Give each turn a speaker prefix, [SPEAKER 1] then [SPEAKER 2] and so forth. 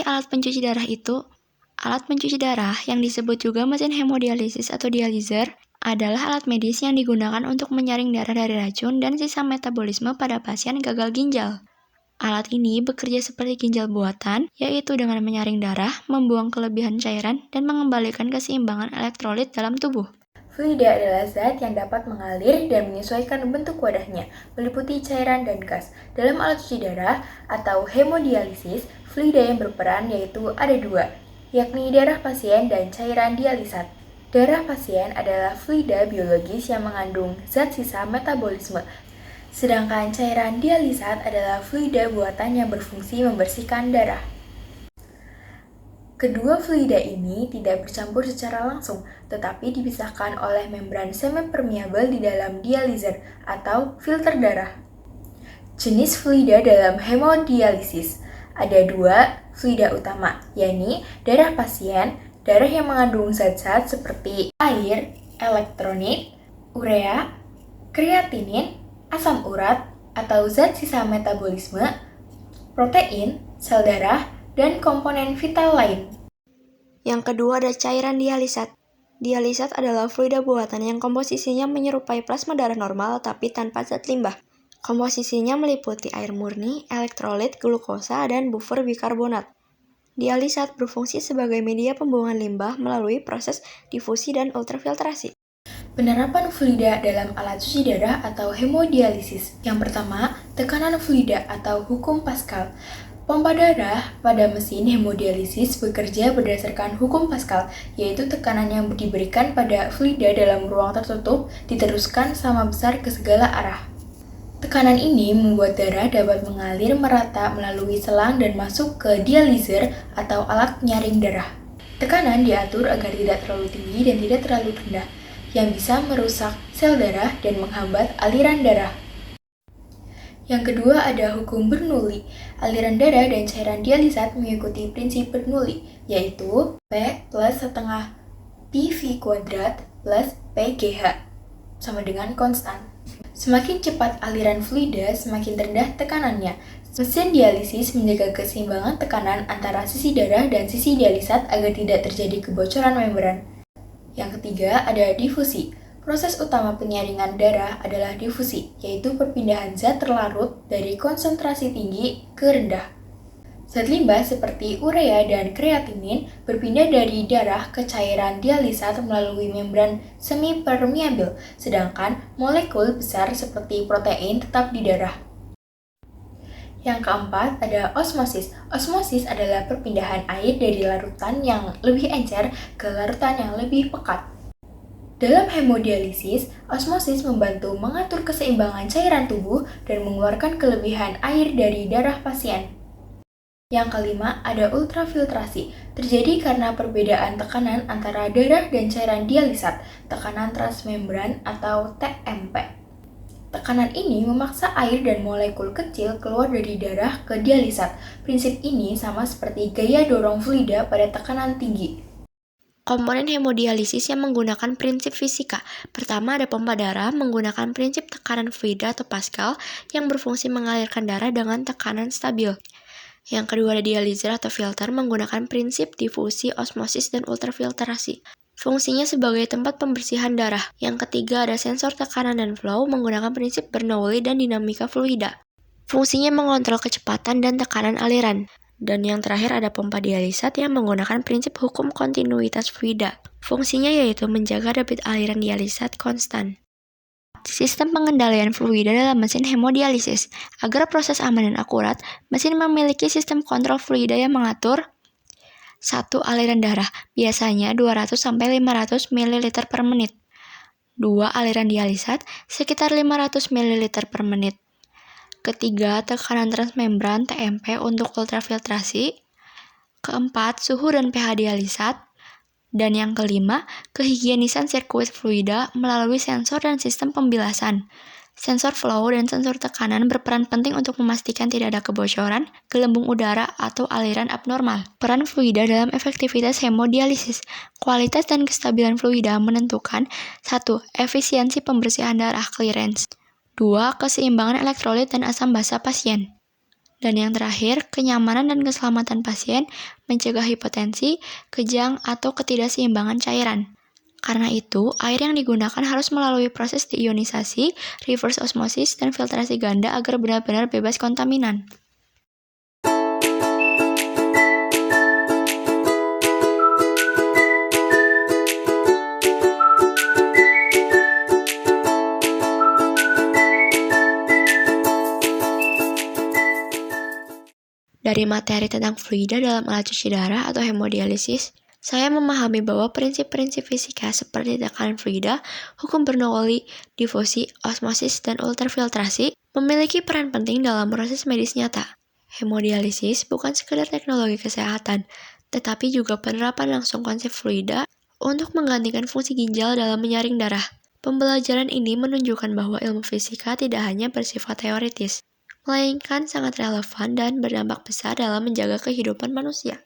[SPEAKER 1] alat pencuci darah itu? Alat pencuci darah yang disebut juga mesin hemodialisis atau dializer adalah alat medis yang digunakan untuk menyaring darah dari racun dan sisa metabolisme pada pasien gagal ginjal. Alat ini bekerja seperti ginjal buatan, yaitu dengan menyaring darah, membuang kelebihan cairan, dan mengembalikan keseimbangan elektrolit dalam tubuh.
[SPEAKER 2] Fluida adalah zat yang dapat mengalir dan menyesuaikan bentuk wadahnya, meliputi cairan dan gas. Dalam alat cuci darah atau hemodialisis, fluida yang berperan yaitu ada dua, yakni darah pasien dan cairan dialisat. Darah pasien adalah fluida biologis yang mengandung zat sisa metabolisme, sedangkan cairan dialisat adalah fluida buatan yang berfungsi membersihkan darah. Kedua fluida ini tidak bercampur secara langsung, tetapi dipisahkan oleh membran semipermeabel di dalam dializer atau filter darah. Jenis fluida dalam hemodialisis ada dua fluida utama, yakni darah pasien, darah yang mengandung zat-zat seperti air, elektrolit, urea, kreatinin, asam urat atau zat sisa metabolisme, protein, sel darah, dan komponen vital lain.
[SPEAKER 1] Yang kedua ada cairan dialisat. Dialisat adalah fluida buatan yang komposisinya menyerupai plasma darah normal tapi tanpa zat limbah. Komposisinya meliputi air murni, elektrolit, glukosa, dan buffer bikarbonat. Dialisat berfungsi sebagai media pembuangan limbah melalui proses difusi dan ultrafiltrasi.
[SPEAKER 2] Penerapan fluida dalam alat cuci darah atau hemodialisis. Yang pertama, tekanan fluida atau hukum Pascal. Pompa darah pada mesin hemodialisis bekerja berdasarkan hukum Pascal, yaitu tekanan yang diberikan pada fluida dalam ruang tertutup diteruskan sama besar ke segala arah. Tekanan ini membuat darah dapat mengalir merata melalui selang dan masuk ke dializer atau alat penyaring darah. Tekanan diatur agar tidak terlalu tinggi dan tidak terlalu rendah, yang bisa merusak sel darah dan menghambat aliran darah. Yang kedua ada hukum Bernoulli. Aliran darah dan cairan dialisat mengikuti prinsip Bernoulli, yaitu P plus setengah PV kuadrat plus PGH sama dengan konstan. Semakin cepat aliran fluida, semakin rendah tekanannya. Mesin dialisis menjaga keseimbangan tekanan antara sisi darah dan sisi dialisat agar tidak terjadi kebocoran membran. Yang ketiga ada difusi. Proses utama penyaringan darah adalah difusi, yaitu perpindahan zat terlarut dari konsentrasi tinggi ke rendah. Zat limbah seperti urea dan kreatinin berpindah dari darah ke cairan dialisat melalui membran semipermeabel, sedangkan molekul besar seperti protein tetap di darah. Yang keempat ada osmosis. Osmosis adalah perpindahan air dari larutan yang lebih encer ke larutan yang lebih pekat. Dalam hemodialisis, osmosis membantu mengatur keseimbangan cairan tubuh dan mengeluarkan kelebihan air dari darah pasien. Yang kelima, ada ultrafiltrasi. Terjadi karena perbedaan tekanan antara darah dan cairan dialisat, tekanan transmembran atau TMP. Tekanan ini memaksa air dan molekul kecil keluar dari darah ke dialisat. Prinsip ini sama seperti gaya dorong fluida pada tekanan tinggi.
[SPEAKER 1] Komponen hemodialisis yang menggunakan prinsip fisika. Pertama ada pompa darah menggunakan prinsip tekanan fluida atau Pascal yang berfungsi mengalirkan darah dengan tekanan stabil. Yang kedua ada dializer atau filter menggunakan prinsip difusi, osmosis, dan ultrafiltrasi. Fungsinya sebagai tempat pembersihan darah. Yang ketiga ada sensor tekanan dan flow menggunakan prinsip Bernoulli dan dinamika fluida. Fungsinya mengontrol kecepatan dan tekanan aliran. Dan yang terakhir ada pompa dialisat yang menggunakan prinsip hukum kontinuitas fluida. Fungsinya yaitu menjaga debit aliran dialisat konstan. Sistem pengendalian fluida dalam mesin hemodialisis. Agar proses aman dan akurat, mesin memiliki sistem kontrol fluida yang mengatur 1. Aliran darah, biasanya 200-500 ml per menit. 2. Aliran dialisat, sekitar 500 ml per menit. Ketiga, tekanan transmembran TMP untuk ultrafiltrasi. Keempat, suhu dan pH dialisat. Dan yang kelima, kehigienisan sirkuit fluida melalui sensor dan sistem pembilasan. Sensor flow dan sensor tekanan berperan penting untuk memastikan tidak ada kebocoran, gelembung udara, atau aliran abnormal. Peran fluida dalam efektivitas hemodialisis. Kualitas dan kestabilan fluida menentukan 1. Efisiensi pembersihan darah clearance. 2. Keseimbangan elektrolit dan asam basa pasien. Dan yang terakhir, kenyamanan dan keselamatan pasien, mencegah hipotensi, kejang, atau ketidakseimbangan cairan. Karena itu, air yang digunakan harus melalui proses deionisasi, reverse osmosis, dan filtrasi ganda agar benar-benar bebas kontaminan. Dari materi tentang fluida dalam alat cuci darah atau hemodialisis, saya memahami bahwa prinsip-prinsip fisika seperti tekanan fluida, hukum Bernoulli, difusi, osmosis, dan ultrafiltrasi memiliki peran penting dalam proses medis nyata. Hemodialisis bukan sekedar teknologi kesehatan, tetapi juga penerapan langsung konsep fluida untuk menggantikan fungsi ginjal dalam menyaring darah. Pembelajaran ini menunjukkan bahwa ilmu fisika tidak hanya bersifat teoritis, melainkan sangat relevan dan berdampak besar dalam menjaga kehidupan manusia.